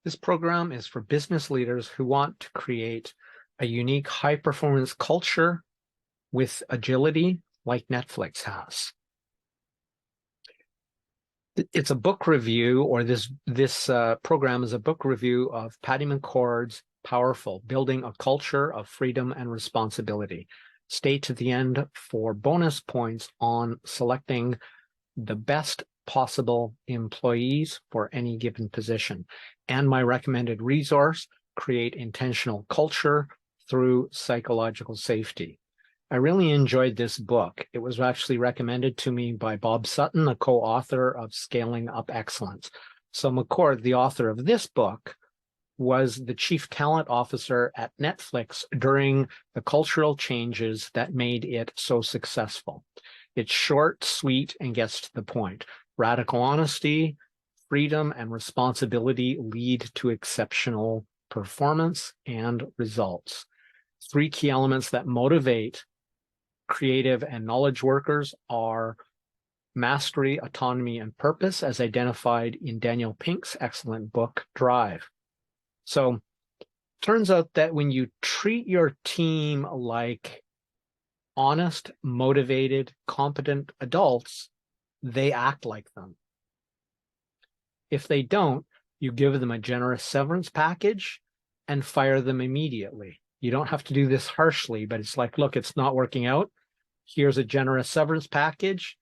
This program is for business leaders who want to create a unique high-performance culture with agility like Netflix has. It's a book review, or this program is a book review of Patty McCord's Powerful, Building a Culture of Freedom and Responsibility. Stay to the end for bonus points on selecting the best possible employees for any given position. And my recommended resource, Create Intentional Culture Through Psychological Safety. I really enjoyed this book. It was actually recommended to me by Bob Sutton, the co-author of Scaling Up Excellence. So McCord, the author of this book, was the chief talent officer at Netflix during the cultural changes that made it so successful. It's short, sweet, and gets to the point. Radical honesty, freedom, and responsibility lead to exceptional performance and results. 3 key elements that motivate creative and knowledge workers are mastery, autonomy, and purpose, as identified in Daniel Pink's excellent book, Drive. So turns out that when you treat your team like honest, motivated, competent adults, they act like them. If they don't, you give them a generous severance package and fire them immediately. You don't have to do this harshly, but it's like, look, it's not working out. Here's a generous severance package.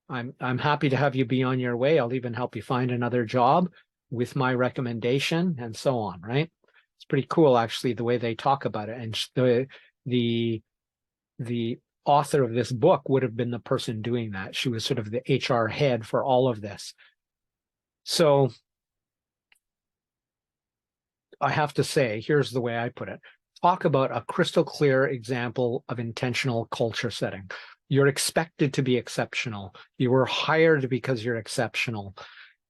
I'm happy to have you be on your way. I'll even help you find another job with my recommendation, and so on, right? It's pretty cool, actually, the way they talk about it. And the author of this book would have been the person doing that. She was sort of the HR head for all of this. So I have to say, here's the way I put it. Talk about a crystal clear example of intentional culture setting. You're expected to be exceptional. You were hired because you're exceptional,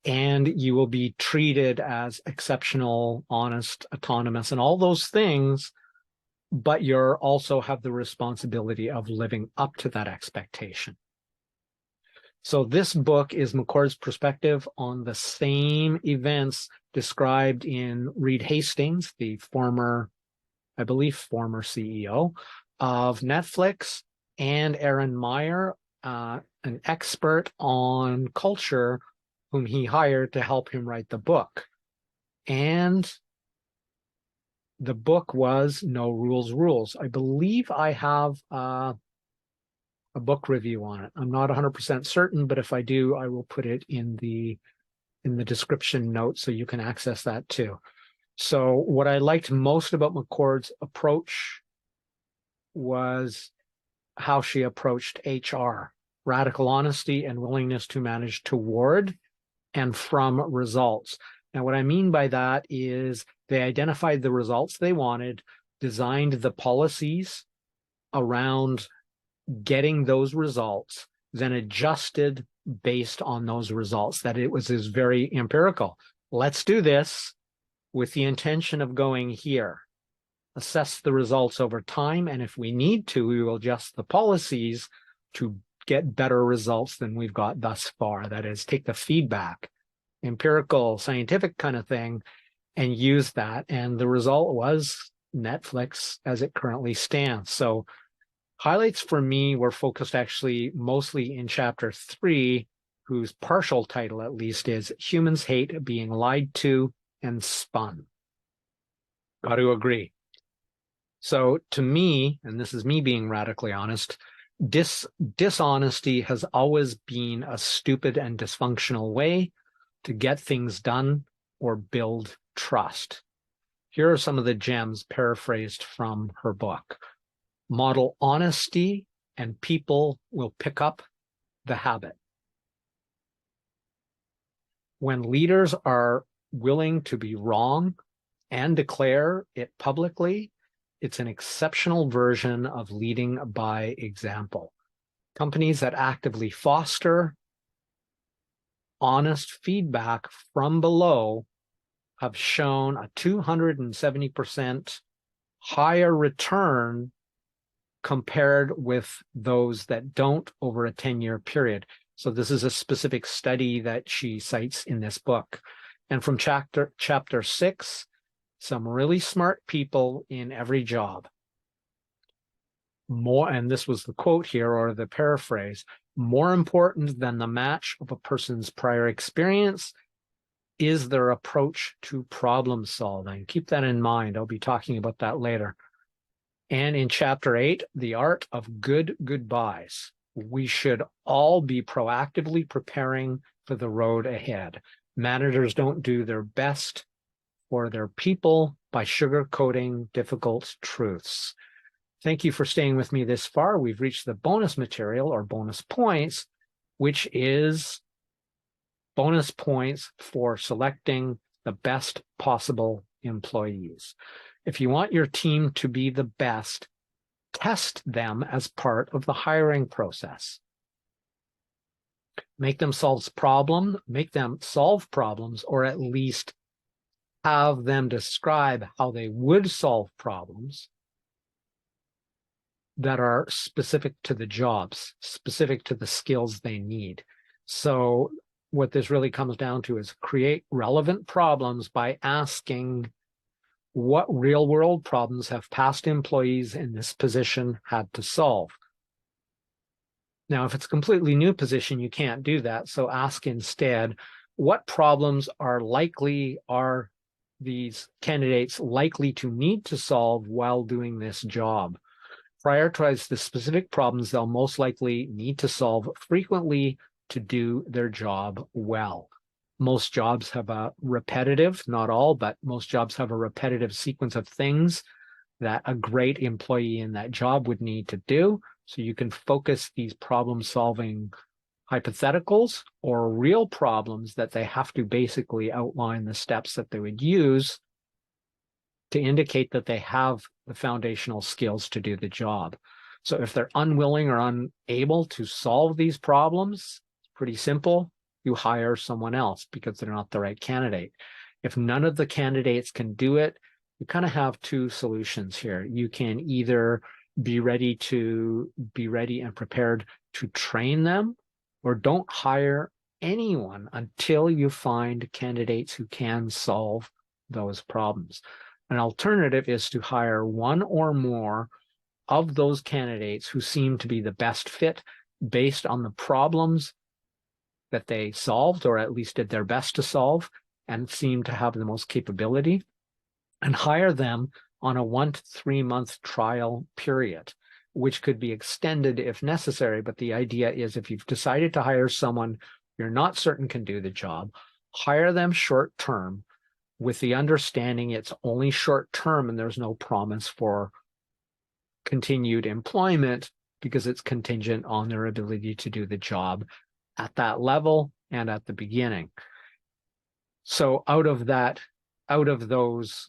and you will be treated as exceptional, honest, autonomous, and all those things, but you're also have the responsibility of living up to that expectation. So this book is McCord's perspective on the same events described in Reed Hastings, the former, I believe, former CEO of Netflix, and Aaron Meyer, an expert on culture, whom he hired to help him write the book. And the book was No Rules Rules. I believe I have a book review on it. I'm not 100% certain, but if I do, I will put it in the description notes so you can access that too. So what I liked most about McCord's approach was how she approached HR, radical honesty and willingness to manage toward and from results. Now, what I mean by that is they identified the results they wanted, designed the policies around getting those results, then adjusted based on those results. That it was very empirical. Let's do this with the intention of going here. Assess the results over time, and if we need to, we will adjust the policies to get better results than we've got thus far. That is, take the feedback, empirical, scientific kind of thing, and use that. And the result was Netflix as it currently stands. So highlights for me were focused actually mostly in chapter 3, whose partial title at least is Humans Hate Being Lied to and Spun. Got to agree. So to me, and this is me being radically honest, dishonesty has always been a stupid and dysfunctional way to get things done or build trust. Here are some of the gems paraphrased from her book. Model honesty and people will pick up the habit. When leaders are willing to be wrong and declare it publicly, it's an exceptional version of leading by example. Companies that actively foster honest feedback from below have shown a 270% higher return compared with those that don't over a 10-year period. So this is a specific study that she cites in this book. And from chapter 6, some really smart people in every job. More, and this was the quote here or the paraphrase, more important than the match of a person's prior experience is their approach to problem solving. Keep that in mind. I'll be talking about that later. And in chapter 8, the art of good goodbyes. We should all be proactively preparing for the road ahead. Managers don't do their best for their people by sugarcoating difficult truths. Thank you for staying with me this far. We've reached the bonus material or bonus points, which is bonus points for selecting the best possible employees. If you want your team to be the best, test them as part of the hiring process. Make them solve problems, or at least have them describe how they would solve problems that are specific to the jobs, specific to the skills they need. So what this really comes down to is create relevant problems by asking what real-world problems have past employees in this position had to solve. Now, if it's a completely new position, you can't do that. So ask instead, what problems are these candidates likely to need to solve while doing this job? Prioritize the specific problems they'll most likely need to solve frequently to do their job well. Most jobs have a repetitive, not all, but most jobs have a repetitive sequence of things that a great employee in that job would need to do. So you can focus these problem-solving hypotheticals or real problems that they have to basically outline the steps that they would use to indicate that they have the foundational skills to do the job. So if they're unwilling or unable to solve these problems, it's pretty simple. You hire someone else because they're not the right candidate. If none of the candidates can do it, you kind of have two solutions here. You can either be ready and prepared to train them, or don't hire anyone until you find candidates who can solve those problems. An alternative is to hire one or more of those candidates who seem to be the best fit based on the problems that they solved, or at least did their best to solve, and seem to have the most capability, and hire them on a 1 to 3 month trial period, which could be extended if necessary. But the idea is, if you've decided to hire someone you're not certain can do the job, hire them short term with the understanding it's only short term and there's no promise for continued employment because it's contingent on their ability to do the job at that level and at the beginning. So out of those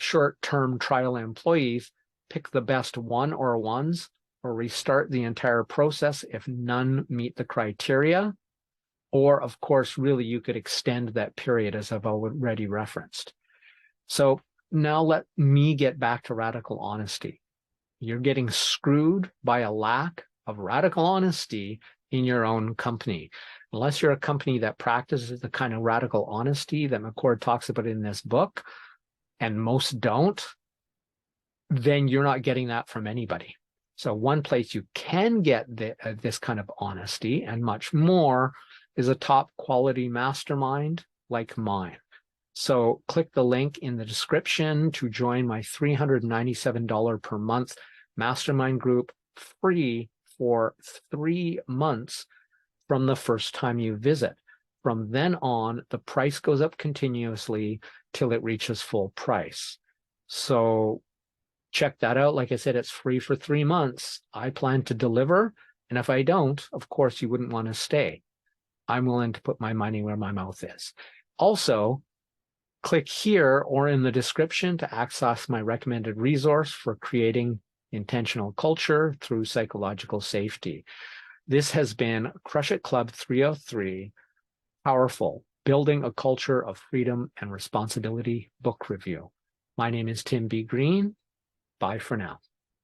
short-term trial employees, pick the best one or ones, or restart the entire process if none meet the criteria. Or, of course, really, you could extend that period, as I've already referenced. So now let me get back to radical honesty. You're getting screwed by a lack of radical honesty in your own company. Unless you're a company that practices the kind of radical honesty that McCord talks about in this book, and most don't, then you're not getting that from anybody. So one place you can get this kind of honesty and much more is a top quality mastermind like mine. So click the link in the description to join my $397 per month mastermind group, free for 3 months from the first time you visit. From then on, the price goes up continuously till it reaches full price. So check that out. Like I said, it's free for 3 months. I plan to deliver. And if I don't, of course, you wouldn't want to stay. I'm willing to put my money where my mouth is. Also, click here or in the description to access my recommended resource for creating intentional culture through psychological safety. This has been Crush It Club 303, Powerful, Building a Culture of Freedom and Responsibility book review. My name is Tim B. Green. Bye for now.